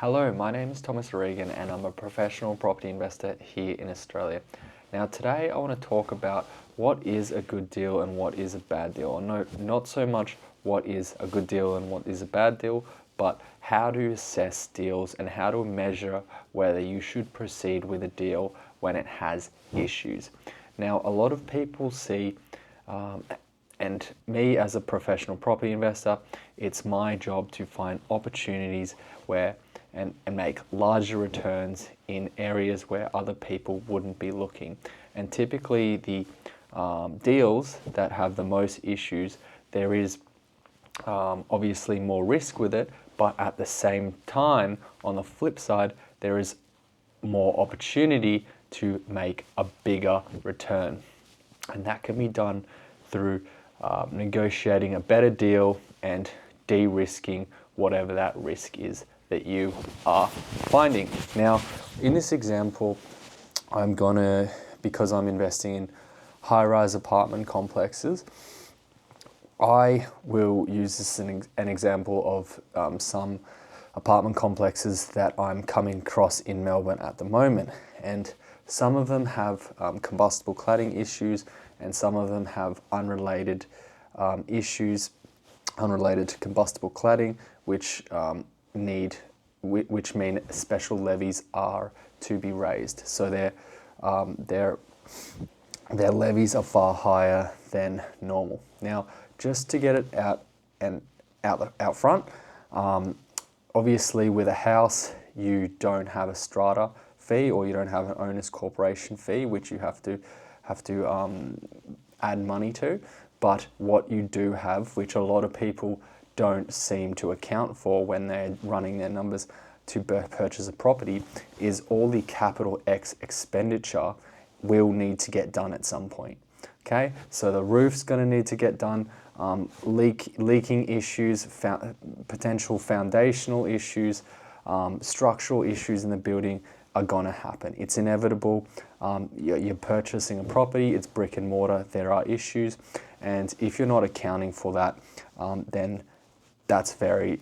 Hello, my name is Thomas Regan and I'm a professional property investor here in Australia. Now today I want to talk about what is a good deal and what is a bad deal. Or no, not so much what is a good deal and what is a bad deal, but how to assess deals and how to measure whether you should proceed with a deal when it has issues. Now a lot of people see and me as a professional property investor, it's my job to find opportunities where and make larger returns in areas where other people wouldn't be looking. And typically the deals that have the most issues, there is obviously more risk with it, but at the same time, on the flip side, there is more opportunity to make a bigger return. And that can be done through negotiating a better deal and de-risking whatever that risk is that you are finding. Now, in this example, because I'm investing in high-rise apartment complexes, I will use this as an example of some apartment complexes that I'm coming across in Melbourne at the moment. And some of them have combustible cladding issues, and some of them have unrelated issues unrelated to combustible cladding, which mean special levies are to be raised. So their levies are far higher than normal. Now, just to get it out front, obviously with a house you don't have a strata fee or you don't have an owner's corporation fee, which you have to add money to. But what you do have, which a lot of people don't seem to account for when they're running their numbers to purchase a property, is all the capital X expenditure will need to get done at some point. Okay, so the roof's going to need to get done, leaking issues, potential foundational issues, structural issues in the building are going to happen. It's inevitable. You're purchasing a property, it's brick and mortar, there are issues, and if you're not accounting for that, then that's very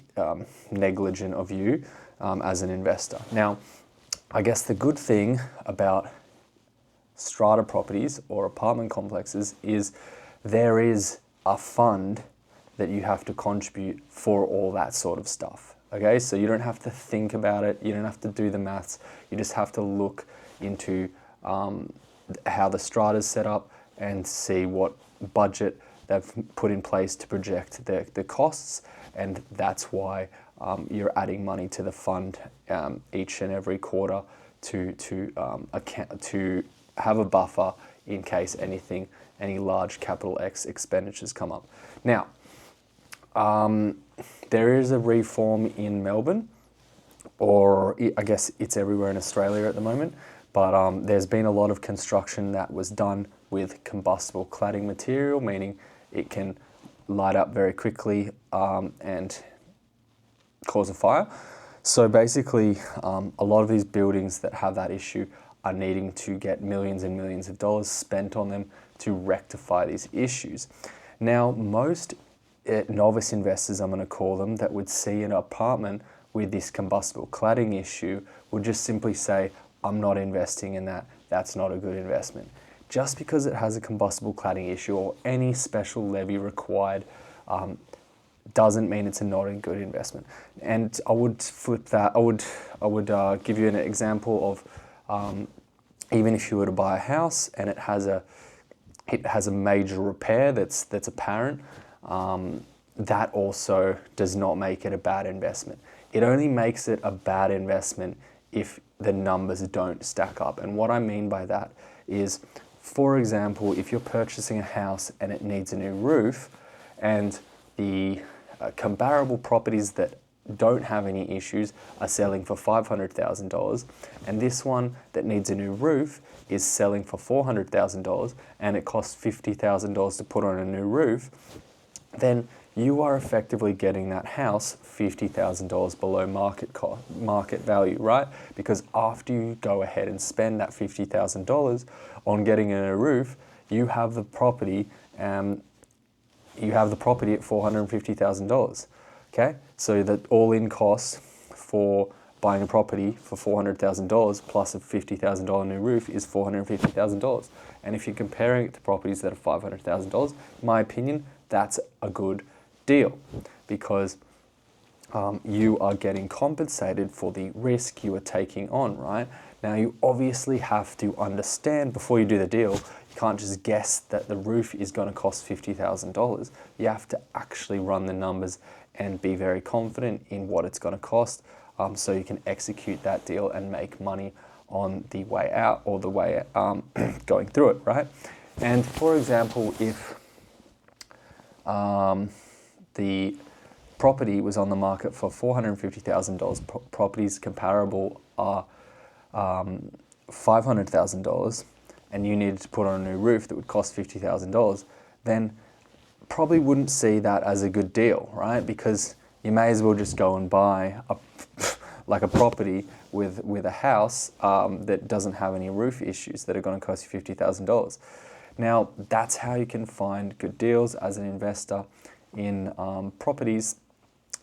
negligent of you as an investor. Now, I guess the good thing about strata properties or apartment complexes is there is a fund that you have to contribute for all that sort of stuff. Okay, so you don't have to think about it, you don't have to do the maths, you just have to look into how the strata is set up and see what budget they've put in place to project the costs, and that's why you're adding money to the fund each and every quarter to have a buffer in case any large capital X expenditures come up. Now, there is a reform in Melbourne, or I guess it's everywhere in Australia at the moment, but there's been a lot of construction that was done with combustible cladding material, meaning it can light up very quickly and cause a fire. So basically, a lot of these buildings that have that issue are needing to get millions and millions of dollars spent on them to rectify these issues. Now, most novice investors, I'm going to call them, that would see an apartment with this combustible cladding issue would just simply say, I'm not investing in that, that's not a good investment. Just because it has a combustible cladding issue or any special levy required doesn't mean it's not a good investment. And I would flip that, I would give you an example of even if you were to buy a house and it has a major repair that's apparent, that also does not make it a bad investment. It only makes it a bad investment if the numbers don't stack up. And what I mean by that is, for example, if you're purchasing a house and it needs a new roof, and the comparable properties that don't have any issues are selling for $500,000, and this one that needs a new roof is selling for $400,000, and it costs $50,000 to put on a new roof, then you are effectively getting that house $50,000 below market value, right? Because after you go ahead and spend that $50,000 on getting a new roof, you have the property at $450,000. Okay, so the all-in cost for buying a property for $400,000 plus a $50,000 new roof is $450,000. And if you're comparing it to properties that are $500,000, in my opinion, that's a good deal because you are getting compensated for the risk you are taking on, right? Now, you obviously have to understand before you do the deal, you can't just guess that the roof is going to cost $50,000. You have to actually run the numbers and be very confident in what it's going to cost so you can execute that deal and make money on the way out or the way going through it, right? And for example, if the property was on the market for $450,000, properties comparable are $500,000, and you needed to put on a new roof that would cost $50,000, then probably wouldn't see that as a good deal, right? Because you may as well just go and buy a property with a house that doesn't have any roof issues that are going to cost you $50,000. Now, that's how you can find good deals as an investor in properties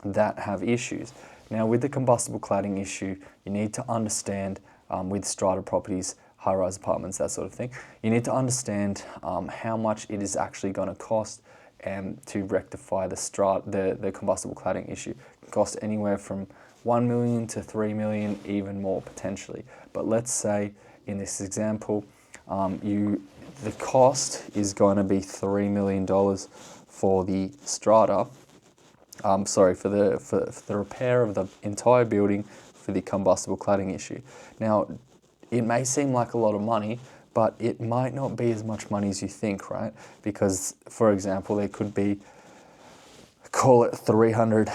that have issues. Now, with the combustible cladding issue, you need to understand with strata properties, high-rise apartments, that sort of thing, you need to understand how much it is actually going to cost to rectify the combustible cladding issue. It can cost anywhere from $1 million to $3 million, even more potentially. But let's say in this example, the cost is going to be $3 million for the strata. For the repair of the entire building for the combustible cladding issue. Now, it may seem like a lot of money, but it might not be as much money as you think, right? Because, for example, there could be, call it 300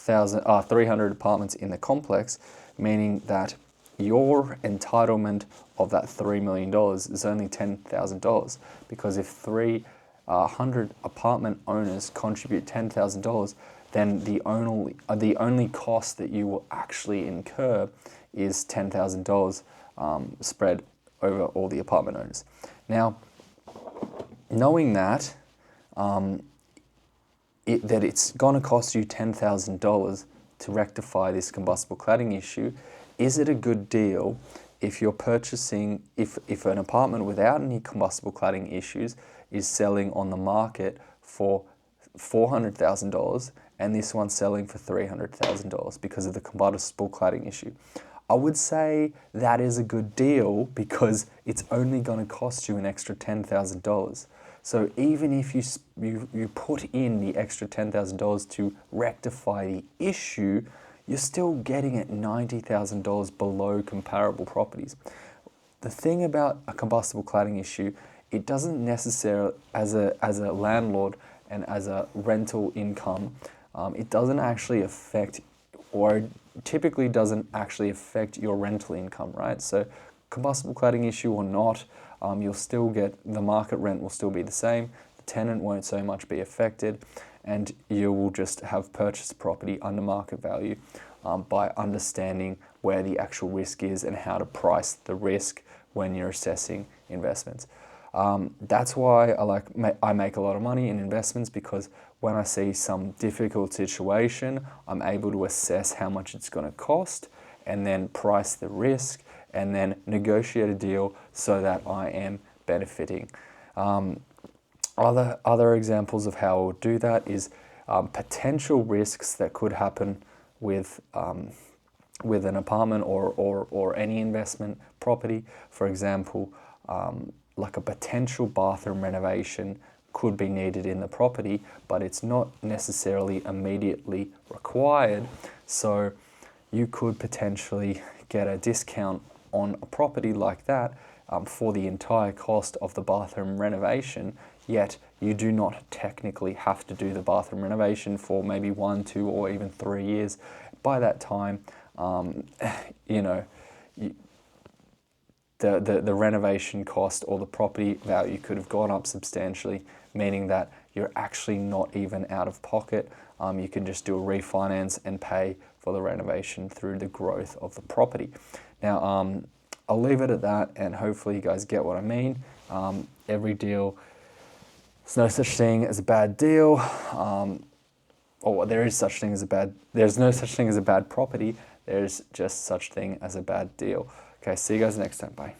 apartments in the complex, meaning that your entitlement of that $3 million is only $10,000. Because if 300 apartment owners contribute $10,000, then the only cost that you will actually incur is $10,000 spread over all the apartment owners. Now, knowing that, that it's going to cost you $10,000 to rectify this combustible cladding issue, is it a good deal if you're purchasing, if an apartment without any combustible cladding issues is selling on the market for $400,000 and this one's selling for $300,000 because of the combustible cladding issue? I would say that is a good deal because it's only going to cost you an extra $10,000. So even if you put in the extra $10,000 to rectify the issue, you're still getting it $90,000 below comparable properties. The thing about a combustible cladding issue, it doesn't necessarily, as a landlord and as a rental income, it doesn't actually affect, or typically doesn't actually affect your rental income, right? So combustible cladding issue or not, you'll still get, the market rent will still be the same, the tenant won't so much be affected, and you will just have purchased property under market value by understanding where the actual risk is and how to price the risk when you're assessing investments. That's why I make a lot of money in investments, because when I see some difficult situation, I'm able to assess how much it's going to cost and then price the risk and then negotiate a deal so that I am benefiting. Other examples of how I would do that is potential risks that could happen with an apartment or any investment property. For example, like a potential bathroom renovation could be needed in the property, but it's not necessarily immediately required. So you could potentially get a discount on a property like that for the entire cost of the bathroom renovation, yet you do not technically have to do the bathroom renovation for maybe 1, 2, or even 3 years. By that time, the renovation cost or the property value could have gone up substantially, meaning that you're actually not even out of pocket. You can just do a refinance and pay for the renovation through the growth of the property. Now, I'll leave it at that, and hopefully you guys get what I mean. Every deal, there's no such thing as a bad deal, or there is such thing as there's no such thing as a bad property. there's just such thing as a bad deal. Okay, see you guys next time. Bye.